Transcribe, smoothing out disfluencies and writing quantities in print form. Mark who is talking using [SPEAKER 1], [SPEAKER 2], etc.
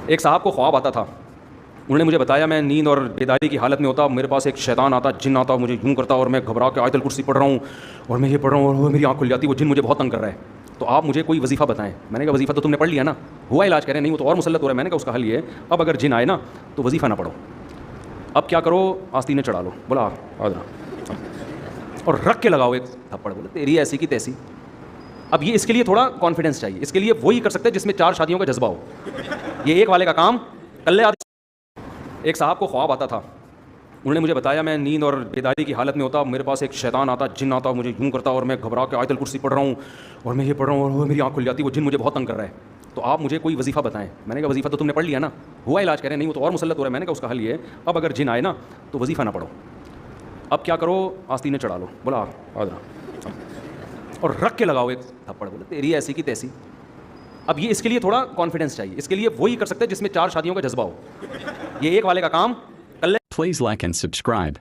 [SPEAKER 1] ایک صاحب کو خواب آتا تھا، انہوں نے مجھے بتایا میں نیند اور بیداری کی حالت میں ہوتا، میرے پاس ایک شیطان آتا، جن آتا، مجھے یوں کرتا اور میں گھبرا کے آیت الکرسی پڑھ رہا ہوں اور میں یہ پڑھ رہا ہوں اور وہ میری آنکھ کھل جاتی، وہ جن مجھے بہت تنگ کر رہا ہے، تو آپ مجھے کوئی وظیفہ بتائیں۔ میں نے کہا وظیفہ تو تم نے پڑھ لیا نا، ہوا علاج، کہہ رہے ہیں نہیں وہ تو اور مسلط ہو رہا ہے۔ میں نے کہا اس کا حل یہ ہے اب اگر جن آئے نا تو وظیفہ نہ پڑھو، اب کیا کرو آستینیں چڑھا لو، بولا آدھا اور رکھ کے لگاؤ ایک تھپڑ، بولے تیری ایسی کی تیسی۔ اب یہ اس کے لیے تھوڑا کانفیڈنس چاہیے، اس کے لیے وہی کر سکتے ہیں جس میں 4 شادیوں کا جذبہ ہو، یہ ایک والے کا کام کر لے۔ ایک صاحب کو خواب آتا تھا، انہوں نے مجھے بتایا میں نیند اور بیداری کی حالت میں ہوتا، میرے پاس ایک شیطان آتا، جن آتا، مجھے یوں کرتا اور میں گھبرا کے آیت الکرسی پڑھ رہا ہوں اور میں یہ پڑھ رہا ہوں اور وہ میری آنکھ کھل جاتی، وہ جن مجھے بہت تنگ کر رہا ہے، تو آپ مجھے کوئی وظیفہ بتائیں۔ میں نے کہا وظیفہ تو تم نے پڑھ لیا نا، ہوا علاج، کہہ رہے ہیں نہیں وہ تو اور مسلط ہو رہا ہے۔ میں نے کہا اس کا حل یہ ہے اب اگر جن آئے نا تو وظیفہ نہ پڑھو، اب کیا کرو آستینیں چڑھا لو، بولا آدھا اور رکھ کے لگاؤ ایک تھپڑ، بولے تیری ایسی کی تیسی۔ اب یہ اس کے لیے تھوڑا کانفیڈنس چاہیے، اس کے لیے وہی کر سکتے ہیں جس میں 4 شادیوں کا جذبہ ہو، یہ ایک والے کا کام کر لے۔
[SPEAKER 2] Please like and subscribe.